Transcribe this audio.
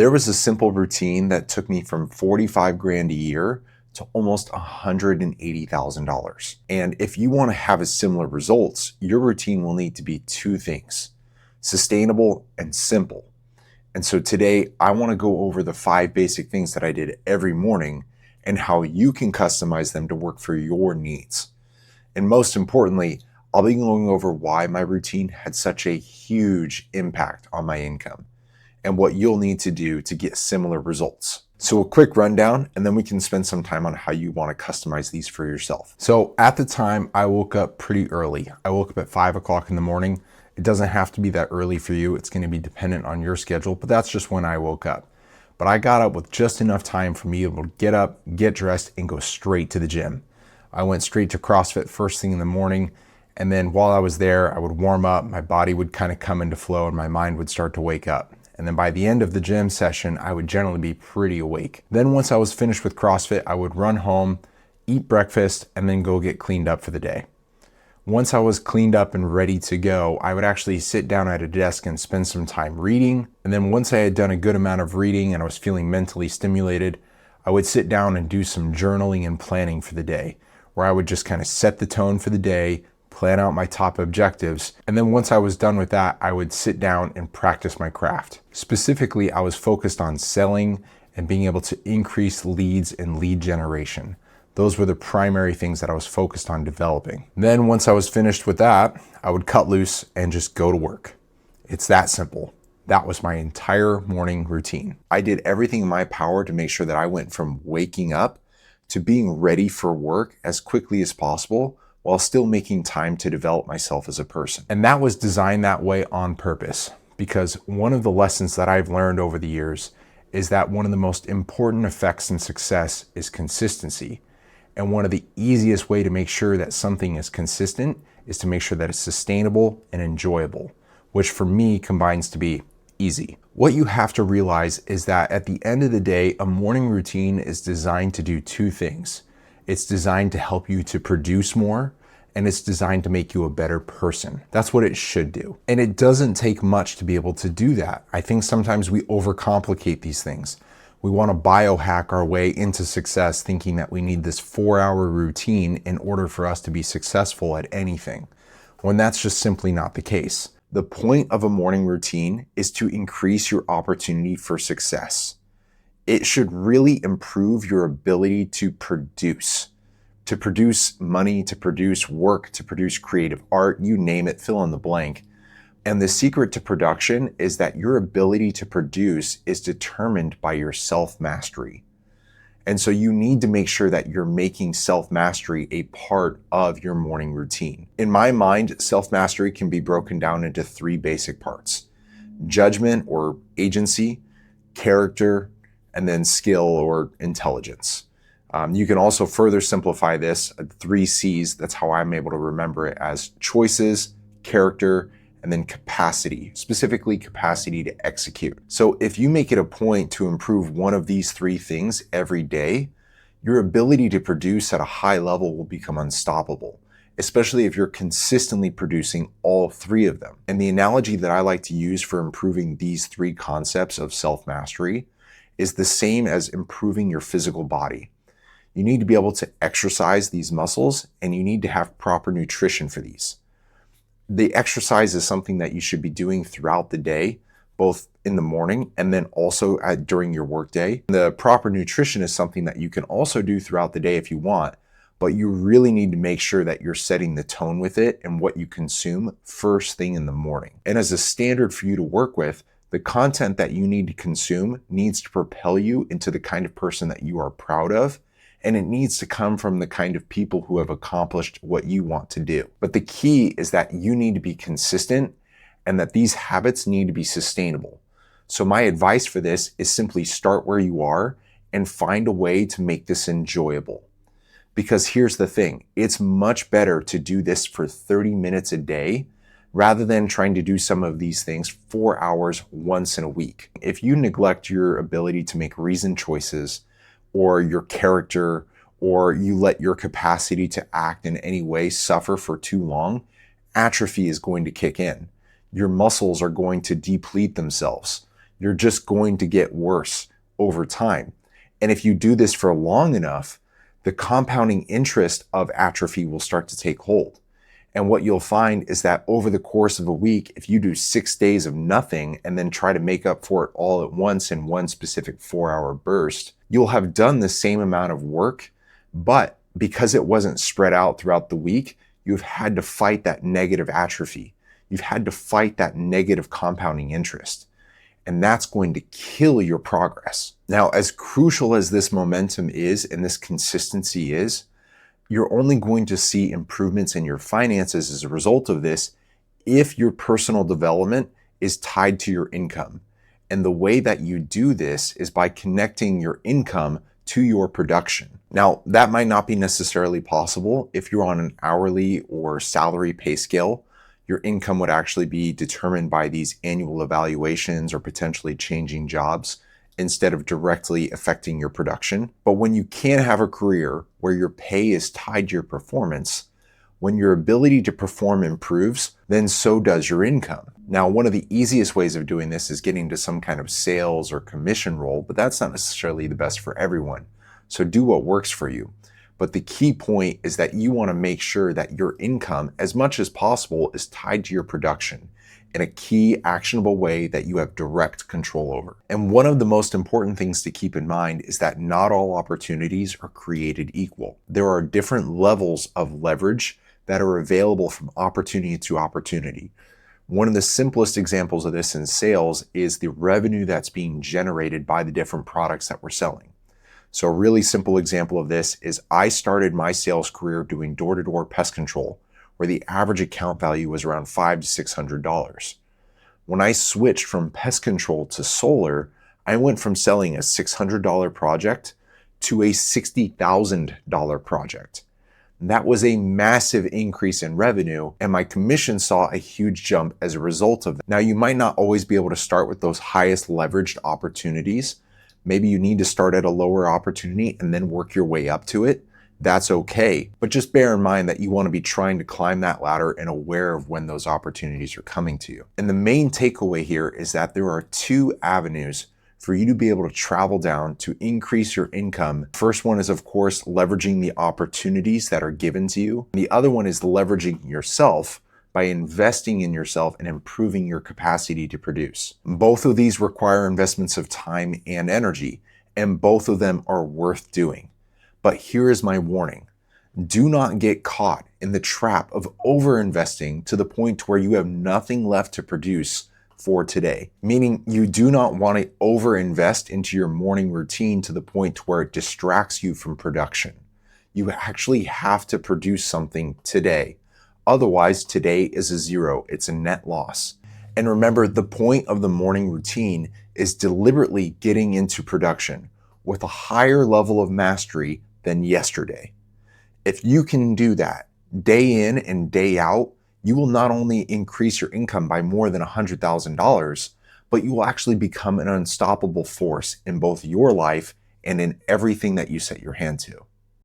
There was a simple routine that took me from 45 grand a year to almost $180,000. And if you want to have a similar results, your routine will need to be two things: sustainable and simple. And so today I want to go over the 5 basic things that I did every morning and how you can customize them to work for your needs. And most importantly, I'll be going over why my routine had such a huge impact on my income and what you'll need to do to get similar results. So a quick rundown, and then we can spend some time on how you want to customize these for yourself. So at the time, I woke up pretty early. I woke up at 5 o'clock in the morning. It doesn't have to be that early for you. It's going to be dependent on your schedule, but that's just when I woke up. But I got up with just enough time for me to be able to get up, get dressed, and go straight to the gym. I went straight to CrossFit first thing in the morning. And then while I was there, I would warm up, my body would kind of come into flow, and my mind would start to wake up. And then by the end of the gym session, I would generally be pretty awake. Then once I was finished with CrossFit, I would run home, eat breakfast, and then go get cleaned up for the day. Once I was cleaned up and ready to go, I would actually sit down at a desk and spend some time reading. And then once I had done a good amount of reading and I was feeling mentally stimulated, I would sit down and do some journaling and planning for the day, where I would just kind of set the tone for the day, plan out my top objectives, and then once I was done with that, I would sit down and practice my craft. Specifically, I was focused on selling and being able to increase leads and lead generation. Those were the primary things that I was focused on developing. Then once I was finished with that, I would cut loose and just go to work. It's that simple. That was my entire morning routine. I did everything in my power to make sure that I went from waking up to being ready for work as quickly as possible, while still making time to develop myself as a person. And that was designed that way on purpose, because one of the lessons that I've learned over the years is that one of the most important effects in success is consistency. And one of the easiest way to make sure that something is consistent is to make sure that it's sustainable and enjoyable, which for me combines to be easy. What you have to realize is that at the end of the day, a morning routine is designed to do two things. It's designed to help you to produce more, and it's designed to make you a better person. That's what it should do. And it doesn't take much to be able to do that. I think sometimes we overcomplicate these things. We want to biohack our way into success, thinking that we need this 4-hour routine in order for us to be successful at anything, when that's just simply not the case. The point of a morning routine is to increase your opportunity for success. It should really improve your ability to produce money, to produce work, to produce creative art, you name it, fill in the blank. And the secret to production is that your ability to produce is determined by your self-mastery. And so you need to make sure that you're making self-mastery a part of your morning routine. In my mind, self-mastery can be broken down into 3 basic parts: judgment or agency, character, and then skill or intelligence. You can also further simplify this, 3 C's, that's how I'm able to remember it, as choices, character, and then capacity, specifically capacity to execute. So if you make it a point to improve one of these 3 things every day, your ability to produce at a high level will become unstoppable, especially if you're consistently producing all 3 of them. And the analogy that I like to use for improving these 3 concepts of self-mastery is the same as improving your physical body. You need to be able to exercise these muscles, and you need to have proper nutrition for these. The exercise is something that you should be doing throughout the day, both in the morning and then also during your workday. The proper nutrition is something that you can also do throughout the day if you want, but you really need to make sure that you're setting the tone with it and what you consume first thing in the morning. And as a standard for you to work with, the content that you need to consume needs to propel you into the kind of person that you are proud of, and it needs to come from the kind of people who have accomplished what you want to do. But the key is that you need to be consistent and that these habits need to be sustainable. So my advice for this is simply start where you are and find a way to make this enjoyable. Because here's the thing, it's much better to do this for 30 minutes a day rather than trying to do some of these things 4 hours once in a week. If you neglect your ability to make reasoned choices, or your character, or you let your capacity to act in any way suffer for too long, atrophy is going to kick in. Your muscles are going to deplete themselves. You're just going to get worse over time. And if you do this for long enough, the compounding interest of atrophy will start to take hold. And what you'll find is that over the course of a week, if you do 6 days of nothing and then try to make up for it all at once in one specific 4-hour burst, you'll have done the same amount of work, but because it wasn't spread out throughout the week, you've had to fight that negative atrophy. You've had to fight that negative compounding interest. And that's going to kill your progress. Now, as crucial as this momentum is and this consistency is, you're only going to see improvements in your finances as a result of this if your personal development is tied to your income. And the way that you do this is by connecting your income to your production. Now, that might not be necessarily possible if you're on an hourly or salary pay scale. Your income would actually be determined by these annual evaluations or potentially changing jobs instead of directly affecting your production. But when you can have a career where your pay is tied to your performance, when your ability to perform improves, then so does your income. Now, one of the easiest ways of doing this is getting to some kind of sales or commission role, but that's not necessarily the best for everyone. So do what works for you. But the key point is that you want to make sure that your income, as much as possible, is tied to your production in a key actionable way that you have direct control over. And one of the most important things to keep in mind is that not all opportunities are created equal. There are different levels of leverage that are available from opportunity to opportunity. One of the simplest examples of this in sales is the revenue that's being generated by the different products that we're selling. So a really simple example of this is I started my sales career doing door-to-door pest control, where the average account value was around $500 to $600. When I switched from pest control to solar, I went from selling a $600 project to a $60,000 project. That was a massive increase in revenue, and my commission saw a huge jump as a result of that. Now, you might not always be able to start with those highest leveraged opportunities. Maybe you need to start at a lower opportunity and then work your way up to it. That's okay. But just bear in mind that you want to be trying to climb that ladder and aware of when those opportunities are coming to you. And the main takeaway here is that there are 2 avenues for you to be able to travel down to increase your income. First one is, of course, leveraging the opportunities that are given to you. The other one is leveraging yourself by investing in yourself and improving your capacity to produce. Both of these require investments of time and energy, and both of them are worth doing. But here is my warning. Do not get caught in the trap of overinvesting to the point where you have nothing left to produce for today. Meaning you do not want to overinvest into your morning routine to the point where it distracts you from production. You actually have to produce something today. Otherwise, today is a zero. It's a net loss. And remember, the point of the morning routine is deliberately getting into production with a higher level of mastery than yesterday. If you can do that day in and day out, you will not only increase your income by more than $100,000, but you will actually become an unstoppable force in both your life and in everything that you set your hand to.